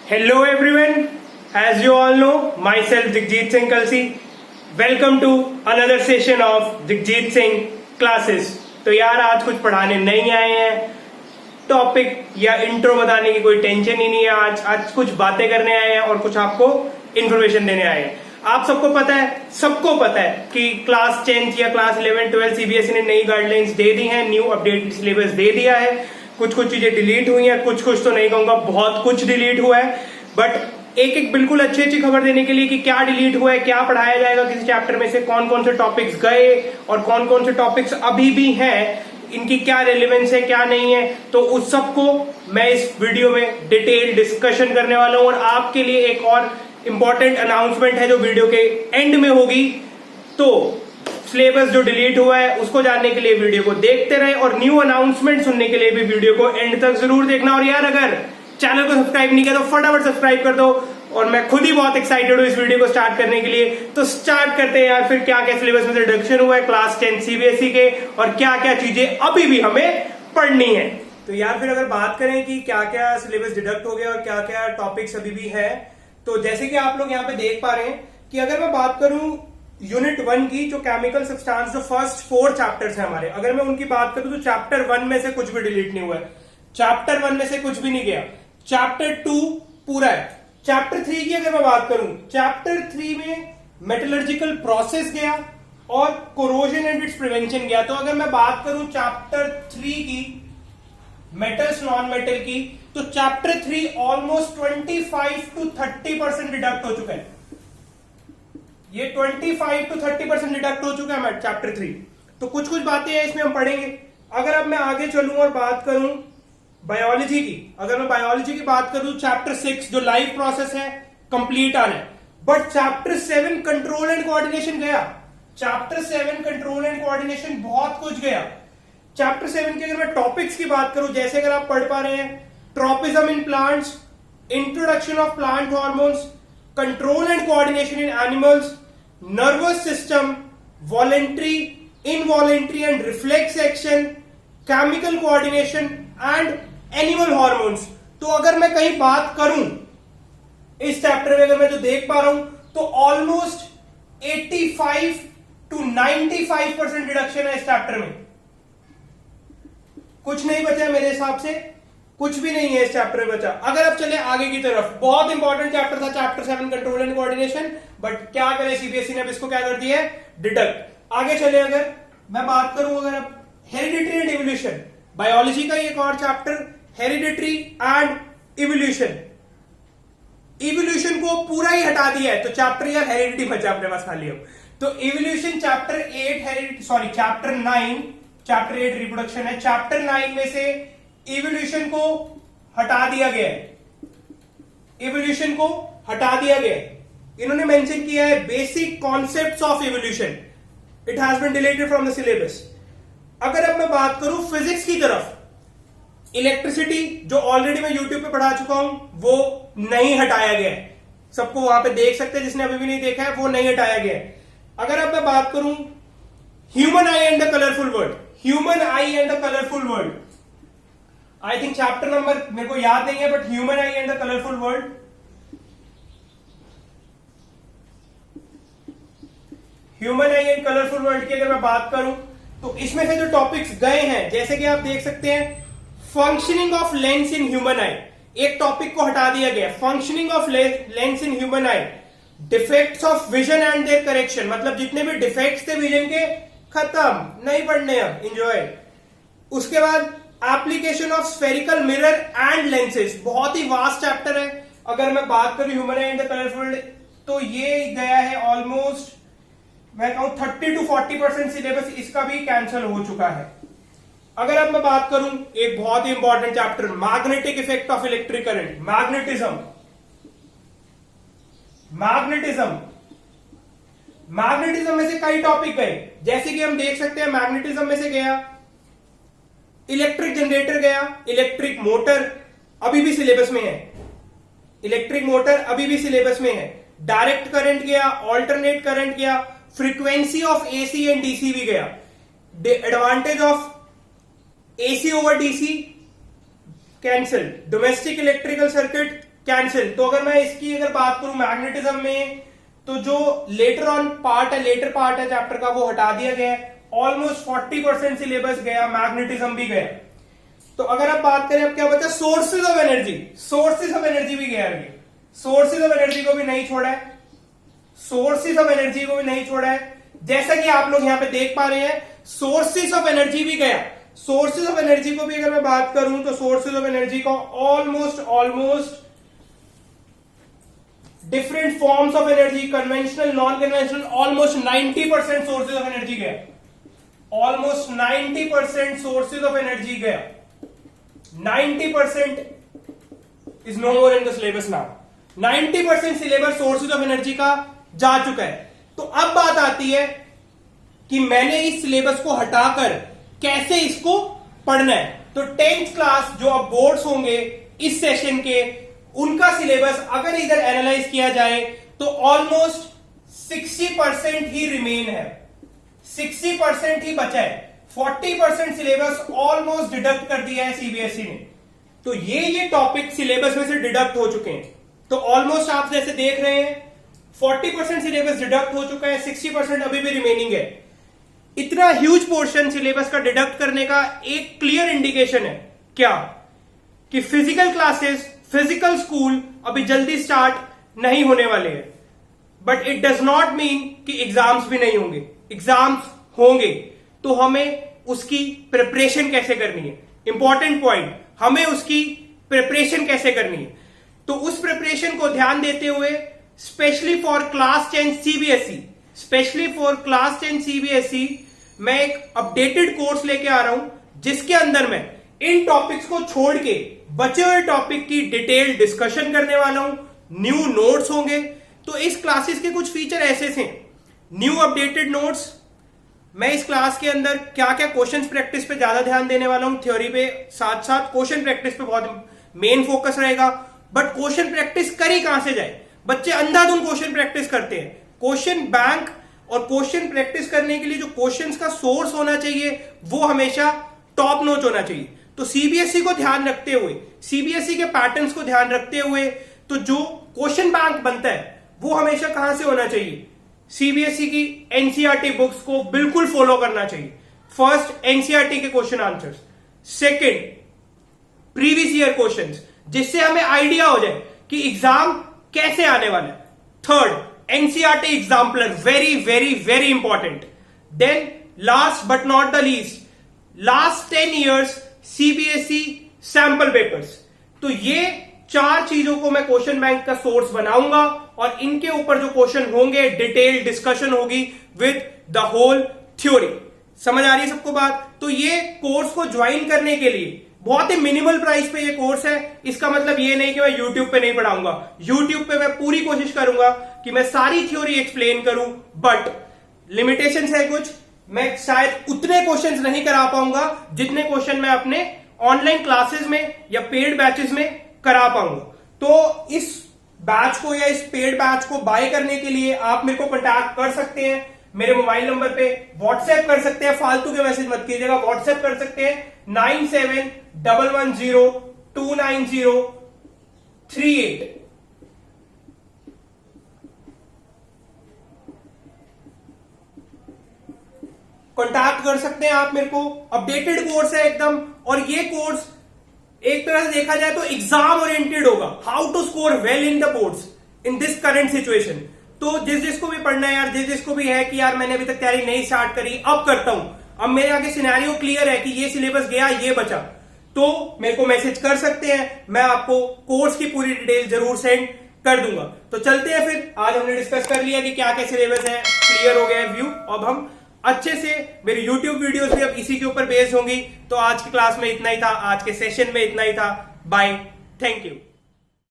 Hello everyone, as you all know, myself Digjit Singh Kalsi. Welcome to another session of Digjit Singh Classes. तो यार आज कुछ पढ़ाने नहीं आए हैं, टॉपिक या इंट्रो बताने की कोई टेंशन ही नहीं है। आज कुछ बातें करने आए हैं और कुछ आपको इन्फॉर्मेशन देने आए हैं। आप सबको पता है कि क्लास 10th या क्लास 11 12 सीबीएसई ने नई गाइडलाइंस दे दी हैं, न्यू अपडेटेड सिलेबस दे दिया है। कुछ चीजें डिलीट हुई हैं, कुछ तो नहीं कहूंगा, बहुत कुछ डिलीट हुआ है। बट एक बिल्कुल अच्छी खबर देने के लिए कि क्या डिलीट हुआ है, क्या पढ़ाया जाएगा किसी चैप्टर में से, कौन से टॉपिक्स गए और कौन से टॉपिक्स अभी भी हैं, इनकी क्या रेलेवेंस है क्या नहीं है, तो उस सबको मैं इस वीडियो में डिटेल डिस्कशन करने वाला हूं। और आपके लिए एक और इंपॉर्टेंट अनाउंसमेंट है जो वीडियो के एंड में होगी। तो सिलेबस जो डिलीट हुआ है उसको जानने के लिए वीडियो को देखते रहे और न्यू अनाउंसमेंट सुनने के लिए भी वीडियो को एंड तक जरूर देखना। और यार अगर चैनल को सब्सक्राइब नहीं किया तो फटाफट सब्सक्राइब कर दो। और मैं खुद ही बहुत एक्साइटेड हूं इस वीडियो को स्टार्ट करने के लिए। तो स्टार्ट करते हैं यार, फिर क्या सिलेबस में रिडक्शन हुआ है क्लास 10 सीबीएसई के और क्या चीजें अभी भी हमें पढ़नी है। तो यार फिर अगर बात करें कि क्या सिलेबस डिडक्ट हो गया और क्या टॉपिक्स अभी भी है, तो जैसे कि आप लोग यहाँ पे देख पा रहे हैं कि अगर मैं बात करूं यूनिट 1 की, जो केमिकल सब्सटेंस, जो फर्स्ट 4 चैप्टर्स हैं हमारे, अगर मैं उनकी बात करूं तो चैप्टर 1 में से कुछ भी डिलीट नहीं हुआ है, चैप्टर 1 में से कुछ भी नहीं गया, चैप्टर 2 पूरा है। चैप्टर 3 की अगर मैं बात करूं, चैप्टर 3 में मेटलर्जिकल प्रोसेस गया और कोरोजन एंड इट्स प्रिवेंशन गया। तो अगर मैं बात करूं चैप्टर 3 की, मेटल्स नॉन मेटल की, तो चैप्टर 3 ऑलमोस्ट 25 to 30% डिडक्ट हो चुका है। ये 25 to 30% डिडक्ट हो चुका है चैप्टर 3। तो कुछ बातें हैं इसमें हम पढ़ेंगे। अगर अब मैं आगे चलूं और बात करूं बायोलॉजी की, अगर मैं बायोलॉजी की बात करूं, चैप्टर 6 जो लाइफ प्रोसेस है कंप्लीट आना है। But chapter 7 control and coordination गया, चैप्टर 7 कंट्रोल एंड कोऑर्डिनेशन बहुत कुछ गया। चैप्टर 7 के अगर मैं टॉपिक्स की बात करूं, जैसे अगर आप पढ़ पा रहे हैं, tropism in plants, introduction of plant hormones, control and coordination in animals, nervous system, voluntary, involuntary and reflex action, chemical coordination and animal hormones. तो अगर मैं कहीं बात करूं इस चैप्टर में, अगर मैं जो देख पा रहा हूं, तो ऑलमोस्ट 85 to 95% रिडक्शन है इस चैप्टर में। कुछ नहीं बचा है मेरे हिसाब से, कुछ भी नहीं है इस चैप्टर में बचा। अगर अब चले आगे की तरफ, बहुत इंपॉर्टेंट चैप्टर था chapter 7 control and coordination, but क्या करे सीबीएसई ने अब इसको क्या कर दिया है, डिडक्ट। आगे चले अगर मैं बात करूं, अगर अब हेरिडिटरी एंड इवोल्यूशन, बायोलॉजी का एक और chapter hereditary and evolution, evolution को पूरा ही हटा दिया है। तो चैप्टर यार हेरिडिटी बचा अपने पास खाली अब। तो evolution chapter 8 chapter 9, chapter 8 reproduction है, चैप्टर 9 में से इवोल्यूशन को हटा दिया गया है, इवोल्यूशन को हटा दिया गया है। इन्होंने मेंशन किया है basic concepts of evolution, it has been deleted from the syllabus. अगर अब मैं बात करूं फिजिक्स की तरफ, इलेक्ट्रिसिटी जो ऑलरेडी मैं यूट्यूब पे पढ़ा चुका हूं वो नहीं हटाया गया है, सबको वहां पे देख सकते हैं, जिसने अभी भी नहीं देखा है वो नहीं हटाया गया है। अगर अब मैं बात करूं human I and the colourful world, human I and the colourful world, I think chapter number मेरे को याद नहीं है, but human I and the colourful world, human I and colourful world की अगर मैं बात करूं, तो इसमें से जो टॉपिक्स गए हैं, जैसे कि आप देख सकते हैं, functioning of lens in human eye, एक टॉपिक को हटा दिया गया, functioning of lens in human eye, defects of vision and their correction, मतलब जितने भी डिफेक्ट्स थे विजन के, खत्म, नहीं पढ़ने अब, एंजॉय। उसके बाद application of spherical mirror and lenses, बहुत ही वास्ट चैप्टर है। अगर मैं बात करूं human I and the colourful, तो ये गया है ऑलमोस्ट, मैं कहूं 30 to 40% सिलेबस इसका भी कैंसिल हो चुका है। अगर अब मैं बात करूं एक बहुत ही important chapter, magnetic effect of electric current, magnetism, magnetism में से कई टॉपिक गए, जैसे कि हम देख सकते हैं मैग्नेटिज्म में से गया इलेक्ट्रिक जनरेटर, गया इलेक्ट्रिक मोटर, अभी भी सिलेबस में है, इलेक्ट्रिक मोटर अभी भी सिलेबस में है, डायरेक्ट करंट गया, ऑल्टरनेट करंट गया, frequency of AC and DC भी गया, advantage of AC over DC cancel, domestic electrical circuit cancel. तो अगर मैं इसकी अगर बात करूं मैग्नेटिज्म में, तो जो लेटर ऑन पार्ट है, लेटर पार्ट है चैप्टर का, वो हटा दिया गया है। ऑलमोस्ट 40% सिलेबस गया, मैग्नेटिज्म भी गया। तो अगर आप बात करें, अब क्या बचा, sources of energy. Sources of energy भी गया है, सोर्सेज ऑफ एनर्जी को भी नहीं छोड़ा है, सोर्सेज ऑफ एनर्जी को भी नहीं छोड़ा है। जैसा कि आप लोग यहां पे देख पा रहे हैं, सोर्सेज ऑफ एनर्जी भी गया। सोर्सेज ऑफ एनर्जी को भी अगर मैं बात करूं तो सोर्सेज ऑफ एनर्जी का almost different forms of energy, conventional, non conventional, almost 90% sources of energy गया। ऑलमोस्ट 90% सोर्सेज ऑफ एनर्जी गया। 90% is no more in the syllabus now. 90% syllabus sources of energy का जा चुका है। तो अब बात आती है कि मैंने इस सिलेबस को हटाकर कैसे इसको पढ़ना है। तो 10th क्लास जो अब बोर्ड्स होंगे इस सेशन के, उनका सिलेबस अगर इधर एनालाइज किया जाए तो ऑलमोस्ट 60% ही रिमेन है, 60% ही बचा है। 40% सिलेबस ऑलमोस्ट डिडक्ट कर दिया है सीबीएसई ने। तो ये टॉपिक सिलेबस में से डिडक्ट हो चुके हैं। तो ऑलमोस्ट आप जैसे देख रहे हैं 40% सिलेबस डिडक्ट हो चुका है, 60% अभी भी रिमेनिंग है। इतना ह्यूज पोर्शन सिलेबस का डिडक्ट करने का एक क्लियर इंडिकेशन है क्या, कि फिजिकल क्लासेस, फिजिकल स्कूल अभी जल्दी स्टार्ट नहीं होने वाले हैं। But it does not mean कि एग्जाम्स भी नहीं होंगे, एग्जाम्स होंगे। तो हमें उसकी प्रिपरेशन कैसे करनी है, इंपॉर्टेंट पॉइंट, हमें उसकी प्रिपरेशन कैसे करनी है। तो उस प्रिपरेशन को ध्यान देते हुए specially for class 10 CBSE, specially for class 10 CBSE मैं एक अपडेटेड कोर्स लेके आ रहा हूं, जिसके अंदर मैं इन टॉपिक्स को छोड़ के बचे हुए टॉपिक की डिटेल डिस्कशन करने वाला हूं। न्यू नोट्स होंगे। तो इस क्लासेस के कुछ फीचर ऐसे थे, न्यू अपडेटेड नोट्स। मैं इस क्लास के अंदर क्या क्या क्वेश्चंस प्रैक्टिस पे ज्यादा ध्यान देने वाला हूं, थ्योरी पे साथ साथ क्वेश्चन प्रैक्टिस पे बहुत मेन फोकस रहेगा। बट क्वेश्चन प्रैक्टिस करी कहां से जाए, बच्चे अंधाधुंध क्वेश्चन प्रैक्टिस करते हैं। क्वेश्चन बैंक और क्वेश्चन प्रैक्टिस करने के लिए जो क्वेश्चंस का सोर्स होना चाहिए वो हमेशा टॉप नॉच होना चाहिए। तो सीबीएसई को ध्यान रखते हुए, सीबीएसई के पैटर्न्स को ध्यान रखते हुए, तो जो क्वेश्चन बैंक बनता है वो हमेशा कहां से होना चाहिए, सीबीएसई की एनसीईआरटी बुक्स को बिल्कुल फॉलो करना चाहिए। फर्स्ट, एनसीईआरटी के question answers. Second, previous year questions, जिससे हमें आइडिया हो जाए कि एग्जाम कैसे आने वाला है। Third, NCERT exemplar, very very very important. Then last but not the least, last 10 years CBSE sample papers. तो ये 4 चीजों को मैं क्वेश्चन बैंक का सोर्स बनाऊंगा और इनके ऊपर जो क्वेश्चन होंगे डिटेल डिस्कशन होगी विद द होल थ्योरी। समझ आ रही है सबको बात। तो ये कोर्स को ज्वाइन करने के लिए बहुत ही मिनिमल प्राइस पे ये कोर्स है। इसका मतलब ये नहीं कि मैं यूट्यूब पे नहीं पढ़ाऊंगा, यूट्यूब पे मैं पूरी कोशिश करूंगा कि मैं सारी थ्योरी एक्सप्लेन करूं, बट लिमिटेशंस है कुछ। मैं शायद उतने क्वेश्चंस नहीं करा पाऊंगा जितने क्वेश्चन मैं अपने ऑनलाइन क्लासेस में या पेड बैचेस में करा पाऊंगा। तो इस बैच को या इस पेड बैच को बाय करने के लिए आप मेरे को कांटेक्ट कर सकते हैं, मेरे मोबाइल नंबर पे व्हाट्सएप कर सकते हैं। फालतू के मैसेज मत कीजिएगा, व्हाट्सएप कर सकते हैं 9711029038। कांटेक्ट कर सकते हैं आप मेरे को। अपडेटेड कोर्स है एकदम, और ये कोर्स एक तरह से देखा जाए तो एग्जाम ओरिएंटेड होगा। How to score well in the boards in this current situation. तो जिसको भी पढ़ना है यार, जिसको भी है कि यार मैंने अभी तक तैयारी नहीं स्टार्ट करी, अब करता हूं, अब मेरे आगे सिनेरियो क्लियर है कि ये सिलेबस गया, ये बचा, तो मेरे को मैसेज कर सकते हैं। मैं आपको कोर्स की पूरी डिटेल जरूर सेंड कर दूंगा। तो चलते हैं फिर। आज हमने डिस्कस कर लिया कि क्या क्या सिलेबस है, क्लियर हो गया है व्यू। अब हम अच्छे से, मेरी YouTube वीडियोस भी अब इसी के ऊपर बेस्ड होंगी। तो आज की क्लास में इतना ही था, आज के सेशन में इतना ही था। Bye, thank you.